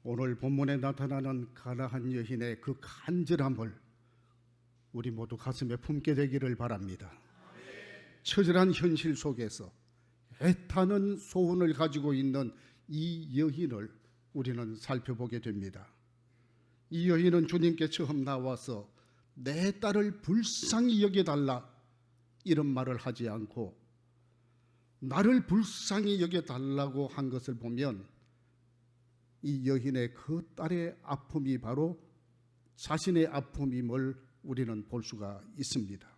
오늘 본문에 나타나는 가나안 여인의 그 간절함을 우리 모두 가슴에 품게 되기를 바랍니다. 처절한 현실 속에서 애타는 소원을 가지고 있는 이 여인을 우리는 살펴보게 됩니다. 이 여인은 주님께 처음 나와서 내 딸을 불쌍히 여겨달라 이런 말을 하지 않고 나를 불쌍히 여겨달라고 한 것을 보면 이 여인의 그 딸의 아픔이 바로 자신의 아픔임을 우리는 볼 수가 있습니다.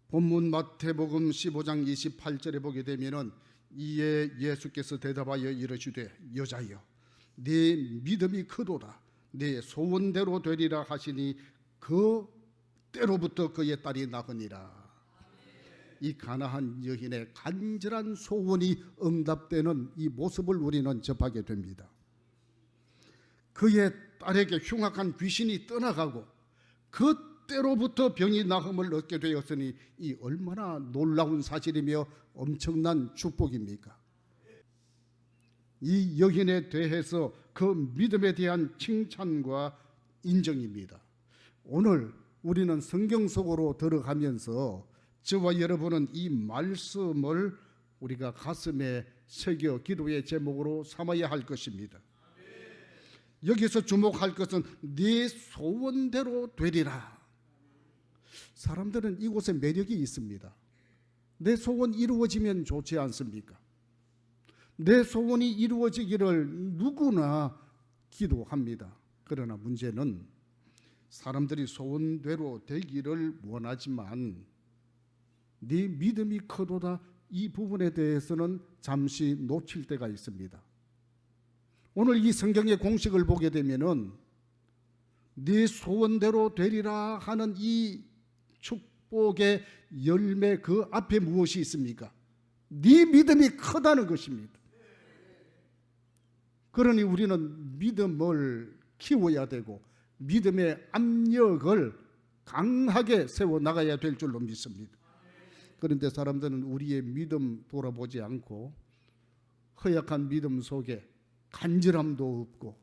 본문 마태복음 15장 28절에 보게 되면은 이에 예수께서 대답하여 이르시되 여자여 네 믿음이 크도다 네 소원대로 되리라 하시니 그 때로부터 그의 딸이 나으니라. 이 가나안 여인의 간절한 소원이 응답되는 이 모습을 우리는 접하게 됩니다. 그의 딸에게 흉악한 귀신이 떠나가고 그때로부터 병이 나음을 얻게 되었으니 이 얼마나 놀라운 사실이며 엄청난 축복입니까? 이 여인에 대해서 그 믿음에 대한 칭찬과 인정입니다. 오늘 우리는 성경 속으로 들어가면서 저와 여러분은 이 말씀을 우리가 가슴에 새겨 기도의 제목으로 삼아야 할 것입니다. 여기서 주목할 것은 네 소원대로 되리라. 사람들은 이곳에 매력이 있습니다. 내 소원 이루어지면 좋지 않습니까? 내 소원이 이루어지기를 누구나 기도합니다. 그러나 문제는 사람들이 소원대로 되기를 원하지만 네 믿음이 크도다 이 부분에 대해서는 잠시 놓칠 때가 있습니다. 오늘 이 성경의 공식을 보게 되면은 네 소원대로 되리라 하는 이 축복의 열매 그 앞에 무엇이 있습니까? 네 믿음이 크다는 것입니다. 그러니 우리는 믿음을 키워야 되고 믿음의 압력을 강하게 세워나가야 될 줄로 믿습니다. 그런데 사람들은 우리의 믿음 돌아보지 않고 허약한 믿음 속에 간절함도 없고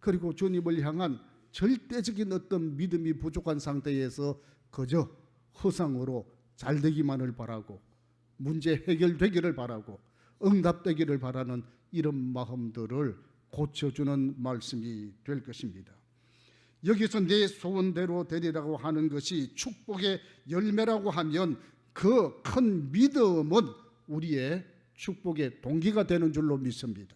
그리고 주님을 향한 절대적인 어떤 믿음이 부족한 상태에서 그저 허상으로 잘되기만을 바라고 문제 해결되기를 바라고 응답되기를 바라는 이런 마음들을 고쳐주는 말씀이 될 것입니다. 여기서 내 소원대로 되리라고 하는 것이 축복의 열매라고 하면 그 큰 믿음은 우리의 축복의 동기가 되는 줄로 믿습니다.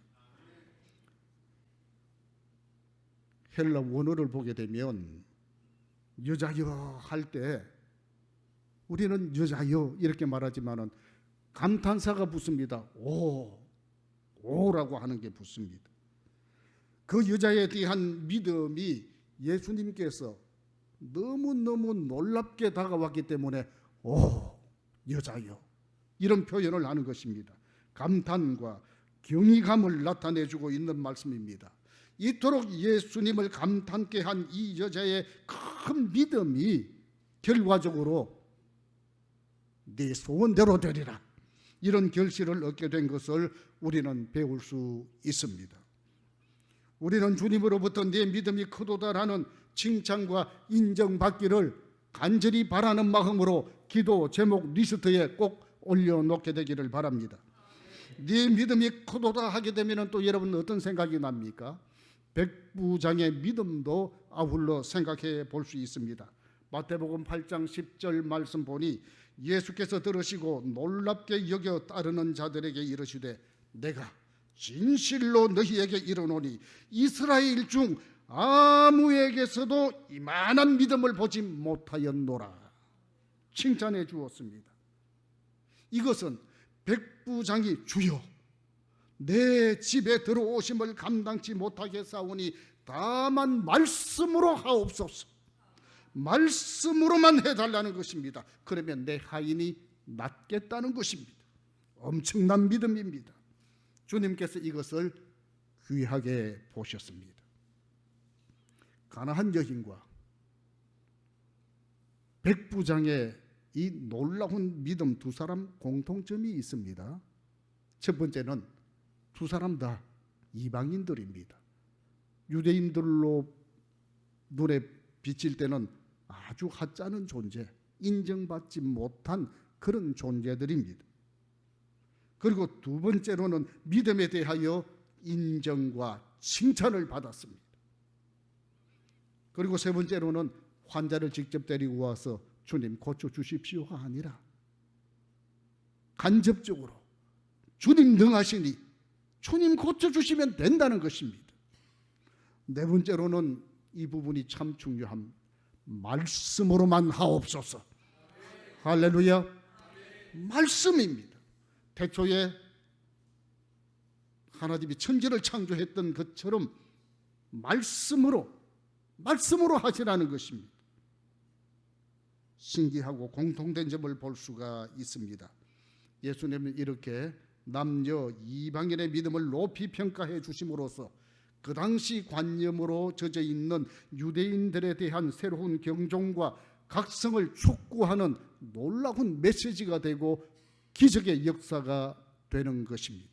헬라 원어를 보게 되면 여자여 할 때 우리는 여자여 이렇게 말하지만은 감탄사가 붙습니다. 오라고 하는 게 붙습니다. 그 여자에 대한 믿음이 예수님께서 너무너무 놀랍게 다가왔기 때문에 여자여 이런 표현을 하는 것입니다. 감탄과 경이감을 나타내주고 있는 말씀입니다. 이토록 예수님을 감탄케 한 이 여자의 큰 믿음이 결과적으로 네 소원대로 되리라 이런 결실을 얻게 된 것을 우리는 배울 수 있습니다. 우리는 주님으로부터 내 믿음이 크도다라는 칭찬과 인정받기를 간절히 바라는 마음으로 기도 제목 리스트에 꼭 올려놓게 되기를 바랍니다. 네 믿음이 크도다 하게 되면 또 여러분 어떤 생각이 납니까? 백부장의 믿음도 아울러 생각해 볼 수 있습니다. 마태복음 8장 10절 말씀 보니 예수께서 들으시고 놀랍게 여겨 따르는 자들에게 이르시되 내가 진실로 너희에게 이르노니 이스라엘 중 아무에게서도 이만한 믿음을 보지 못하였노라. 칭찬해 주었습니다. 이것은 백부장이 주여 내 집에 들어오심을 감당치 못하겠사오니 다만 말씀으로 하옵소서. 말씀으로만 해달라는 것입니다. 그러면 내 하인이 낫겠다는 것입니다. 엄청난 믿음입니다. 주님께서 이것을 귀하게 보셨습니다. 가나안 여인과 백부장의 이 놀라운 믿음 두 사람 공통점이 있습니다. 첫 번째는 두 사람 다 이방인들입니다. 유대인들로 눈에 비칠 때는 아주 하찮은 존재, 인정받지 못한 그런 존재들입니다. 그리고 두 번째로는 믿음에 대하여 인정과 칭찬을 받았습니다. 그리고 세 번째로는 환자를 직접 데리고 와서 주님 고쳐주십시오가 아니라 간접적으로 주님 능하시니 주님 고쳐주시면 된다는 것입니다. 네 번째로는 이 부분이 참 중요합니다. 말씀으로만 하옵소서. 할렐루야. 말씀입니다. 태초에 하나님이 천지를 창조했던 것처럼 말씀으로 하시라는 것입니다. 신기하고 공통된 점을 볼 수가 있습니다. 예수님은 이렇게 남녀 이방인의 믿음을 높이 평가해 주심으로써 그 당시 관념으로 젖어 있는 유대인들에 대한 새로운 경종과 각성을 촉구하는 놀라운 메시지가 되고 기적의 역사가 되는 것입니다.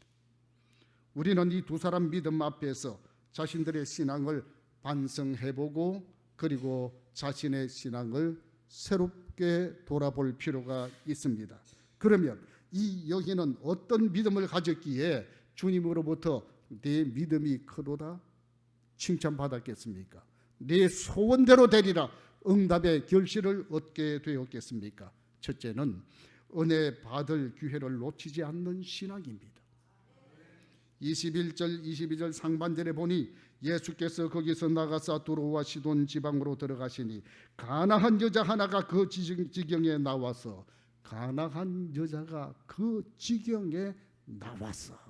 우리는 이 두 사람 믿음 앞에서 자신들의 신앙을 반성해보고 그리고 자신의 신앙을 새롭게 돌아볼 필요가 있습니다. 그러면 이 여인은 어떤 믿음을 가졌기에 주님으로부터 내 믿음이 크도다 칭찬받았겠습니까? 내 소원대로 되리라 응답의 결실을 얻게 되었겠습니까? 첫째는 은혜 받을 기회를 놓치지 않는 신앙입니다. 21절 22절 상반절에 보니 예수께서 거기서 나가사 두로와 시돈 지방으로 들어가시니 가나한 여자 하나가 그 지경에 나와서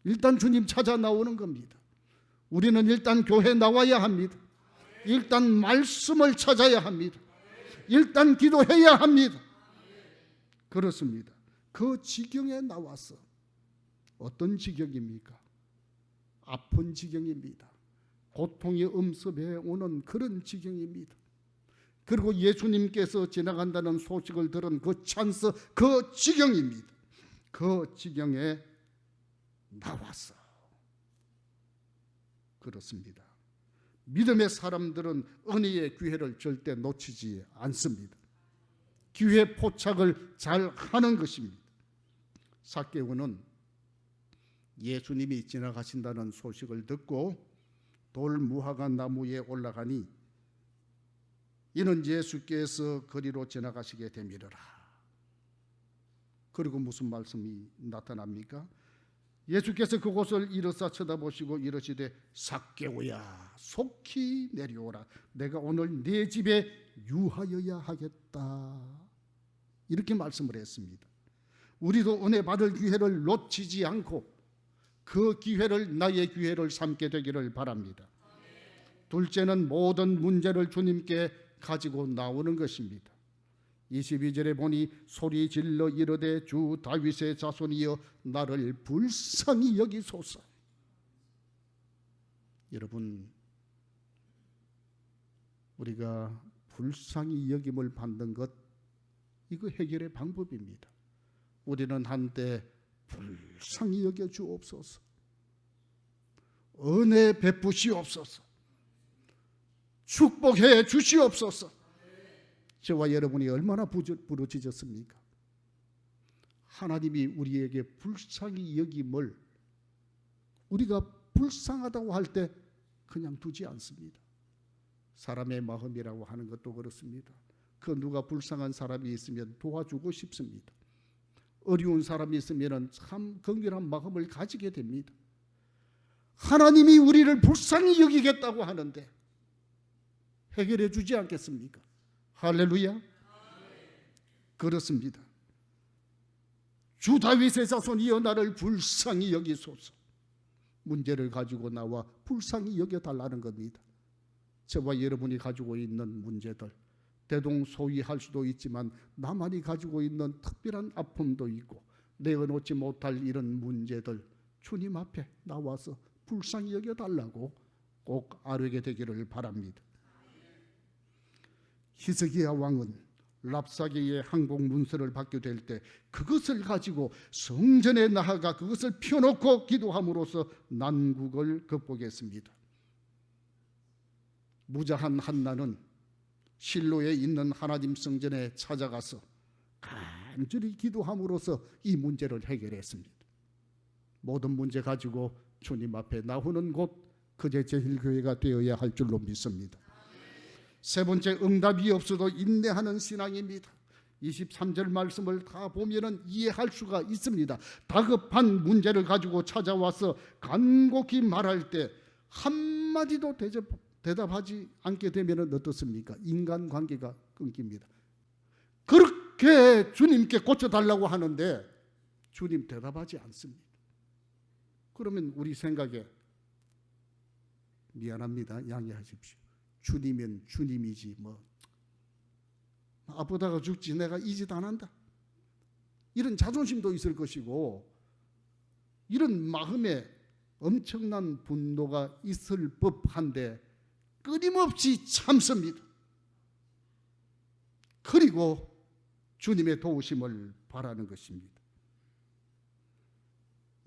일단 주님 찾아 나오는 겁니다. 우리는 일단 교회 나와야 합니다. 일단 말씀을 찾아야 합니다. 일단 기도해야 합니다. 그렇습니다. 그 지경에 나와서 어떤 지경입니까? 아픈 지경입니다. 고통이 엄습해 오는 그런 지경입니다. 그리고 예수님께서 지나간다는 소식을 들은 그 찬스, 그 지경입니다. 그 지경에 나왔어. 그렇습니다. 믿음의 사람들은 은혜의 기회를 절대 놓치지 않습니다. 기회 포착을 잘 하는 것입니다. 삭개오는 예수님이 지나가신다는 소식을 듣고 돌무화과 나무에 올라가니 이는 예수께서 거리로 지나가시게 되밀어라. 그리고 무슨 말씀이 나타납니까? 예수께서 그곳을 일어서 쳐다보시고 이르시되 삭개오야 속히 내려오라. 내가 오늘 네 집에 유하여야 하겠다. 이렇게 말씀을 했습니다. 우리도 은혜 받을 기회를 놓치지 않고 그 기회를 나의 기회를 삼게 되기를 바랍니다. 둘째는 모든 문제를 주님께 가지고 나오는 것입니다. 22절에 보니 소리 질러 이르되 주 다윗의 자손이여 나를 불쌍히 여기소서. 여러분, 우리가 불쌍히 여김을 받는 것, 이거 해결의 방법입니다. 우리는 한때 불쌍히 여겨 주옵소서, 은혜 베푸시옵소서, 축복해 주시옵소서. 저와 여러분이 얼마나 부르짖었습니까? 하나님이 우리에게 불쌍히 여김을 우리가 불쌍하다고 할 때 그냥 두지 않습니다. 사람의 마음이라고 하는 것도 그렇습니다. 그 누가 불쌍한 사람이 있으면 도와주고 싶습니다. 어려운 사람이 있으면 참 긍휼한 마음을 가지게 됩니다. 하나님이 우리를 불쌍히 여기겠다고 하는데 해결해 주지 않겠습니까? 할렐루야. 그렇습니다. 주 다윗의 자손이여 나를 불쌍히 여기소서. 문제를 가지고 나와 불쌍히 여겨달라는 겁니다. 저와 여러분이 가지고 있는 문제들, 대동소이할 수도 있지만 나만이 가지고 있는 특별한 아픔도 있고 내어놓지 못할 이런 문제들, 주님 앞에 나와서 불쌍히 여겨달라고 꼭 아뢰게 되기를 바랍니다. 히스기야 왕은 랍사계의 항복 문서를 받게 될 때 그것을 가지고 성전에 나아가 그것을 펴놓고 기도함으로써 난국을 극복했습니다. 무자한 한나는 실로에 있는 하나님 성전에 찾아가서 간절히 기도함으로써 이 문제를 해결했습니다. 모든 문제 가지고 주님 앞에 나오는 곳 그제 제일교회가 되어야 할 줄로 믿습니다. 세 번째, 응답이 없어도 인내하는 신앙입니다. 23절 말씀을 다 보면은 이해할 수가 있습니다. 다급한 문제를 가지고 찾아와서 간곡히 말할 때 한마디도 대답하지 않게 되면 어떻습니까? 인간관계가 끊깁니다. 그렇게 주님께 고쳐달라고 하는데 주님 대답하지 않습니다. 그러면 우리 생각에 미안합니다, 양해하십시오. 주님은 주님이지 아프다가 죽지 내가 이 짓 안 한다, 이런 자존심도 있을 것이고 이런 마음에 엄청난 분노가 있을 법한데 끊임없이 참습니다. 그리고 주님의 도우심을 바라는 것입니다.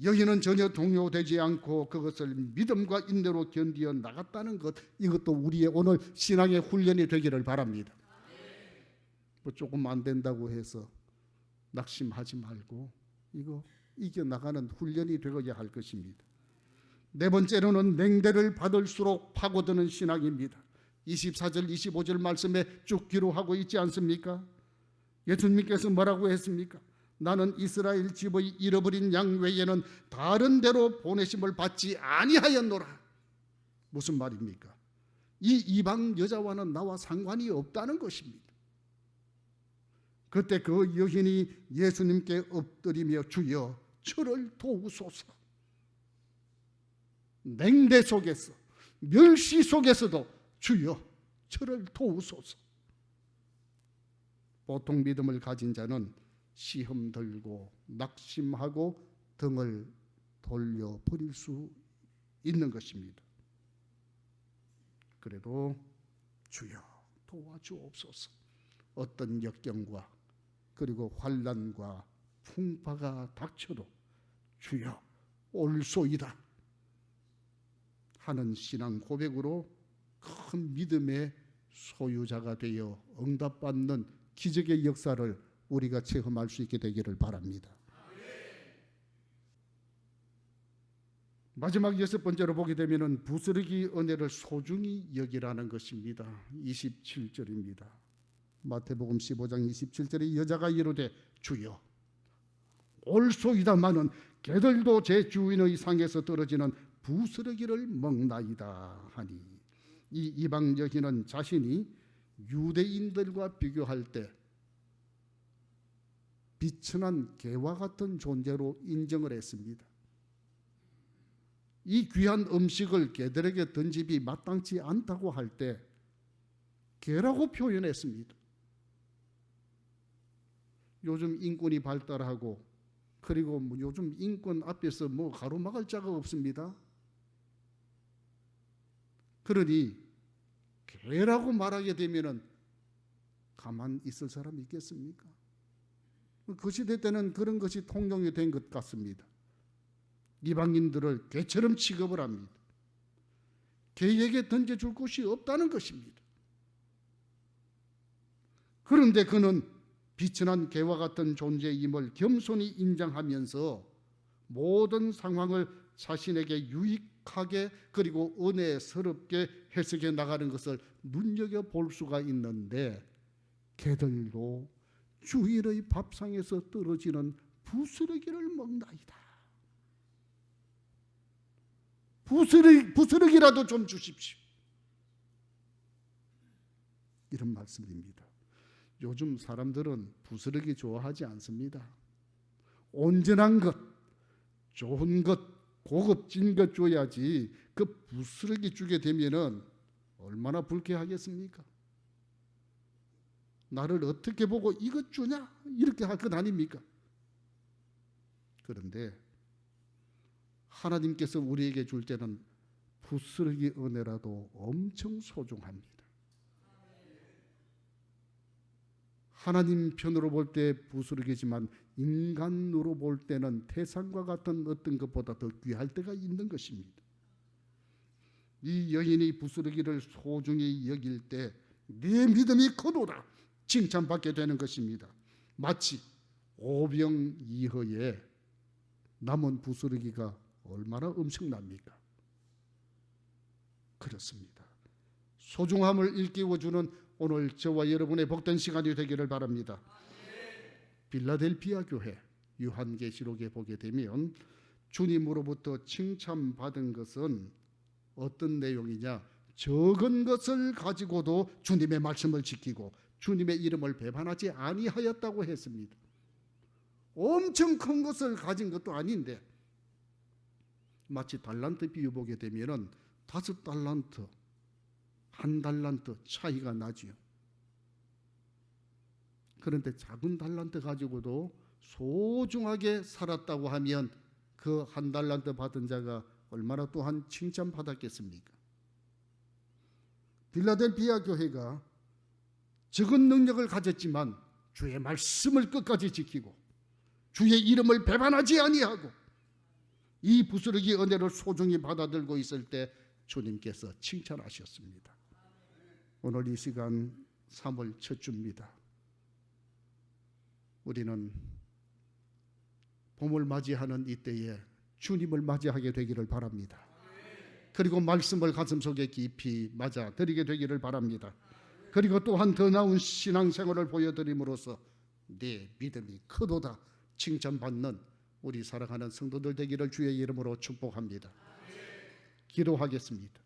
여기는 전혀 동요되지 않고 그것을 믿음과 인내로 견디어 나갔다는 것, 이것도 우리의 오늘 신앙의 훈련이 되기를 바랍니다. 조금 안 된다고 해서 낙심하지 말고 이거 이겨나가는 훈련이 되어야 할 것입니다. 네 번째로는 냉대를 받을수록 파고드는 신앙입니다. 24절 25절 말씀에 쭉 기록하고 있지 않습니까? 예수님께서 뭐라고 했습니까? 나는 이스라엘 집의 잃어버린 양 외에는 다른 데로 보내심을 받지 아니하였노라. 무슨 말입니까? 이 이방 여자와는 나와 상관이 없다는 것입니다. 그때 그 여인이 예수님께 엎드리며 주여 저를 도우소서. 냉대 속에서, 멸시 속에서도 주여 저를 도우소서. 보통 믿음을 가진 자는 시험 들고 낙심하고 등을 돌려버릴 수 있는 것입니다. 그래도 주여 도와주옵소서. 어떤 역경과 그리고 환난과 풍파가 닥쳐도 주여 올소이다 하는 신앙 고백으로 큰 믿음의 소유자가 되어 응답받는 기적의 역사를 우리가 체험할 수 있게 되기를 바랍니다. 마지막 여섯 번째로 보게 되면 부스러기 은혜를 소중히 여기라는 것입니다. 27절입니다. 마태복음 15장 27절에 여자가 이르되 주여 올소이다마는 개들도 제 주인의 상에서 떨어지는 부스러기를 먹나이다 하니, 이 이방 여인은 자신이 유대인들과 비교할 때 비천한 개와 같은 존재로 인정을 했습니다. 이 귀한 음식을 개들에게 던집이 마땅치 않다고 할 때 개라고 표현했습니다. 요즘 인권이 발달하고 그리고 요즘 인권 앞에서 가로막을 자가 없습니다. 그러니 개라고 말하게 되면은 가만 있을 사람이 있겠습니까? 그 시대 때는 그런 것이 통용이 된 것 같습니다. 이방인들을 개처럼 취급을 합니다. 개에게 던져줄 곳이 없다는 것입니다. 그런데 그는 비천한 개와 같은 존재임을 겸손히 인정하면서 모든 상황을 자신에게 유익하게 그리고 은혜스럽게 해석해 나가는 것을 눈여겨볼 수가 있는데, 개들도 주일의 밥상에서 떨어지는 부스러기를 먹나이다. 부스러기라도 좀 주십시오. 이런 말씀입니다. 요즘 사람들은 부스러기 좋아하지 않습니다. 온전한 것, 좋은 것, 고급진 것 줘야지 그 부스러기 주게 되면은 얼마나 불쾌하겠습니까? 나를 어떻게 보고 이것 주냐? 이렇게 할 것 아닙니까? 그런데 하나님께서 우리에게 줄 때는 부스러기 은혜라도 엄청 소중합니다. 하나님 편으로 볼 때 부스러기지만 인간으로 볼 때는 태산과 같은 어떤 것보다 더 귀할 때가 있는 것입니다. 이 여인이 부스러기를 소중히 여길 때 네 믿음이 크도다 칭찬받게 되는 것입니다. 마치 오병이어에 남은 부스러기가 얼마나 엄청납니까? 그렇습니다. 소중함을 일깨워주는 오늘 저와 여러분의 복된 시간이 되기를 바랍니다. 빌라델피아 교회 요한계시록에 보게 되면 주님으로부터 칭찬받은 것은 어떤 내용이냐? 적은 것을 가지고도 주님의 말씀을 지키고 주님의 이름을 배반하지 아니하였다고 했습니다. 엄청 큰 것을 가진 것도 아닌데 마치 달란트 비유 보게 되면은 5달란트, 1달란트 차이가 나지요. 그런데 작은 달란트 가지고도 소중하게 살았다고 하면 그 1달란트 받은 자가 얼마나 또한 칭찬받았겠습니까? 빌라델피아 교회가 적은 능력을 가졌지만 주의 말씀을 끝까지 지키고 주의 이름을 배반하지 아니하고 이 부스러기 은혜를 소중히 받아들고 있을 때 주님께서 칭찬하셨습니다. 오늘 이 시간 3월 첫 주입니다. 우리는 봄을 맞이하는 이때에 주님을 맞이하게 되기를 바랍니다. 그리고 말씀을 가슴속에 깊이 맞아 드리게 되기를 바랍니다. 그리고 또한 더 나은 신앙생활을 보여드림으로써 네 믿음이 크도다 칭찬받는 우리 사랑하는 성도들 되기를 주의 이름으로 축복합니다. 기도하겠습니다.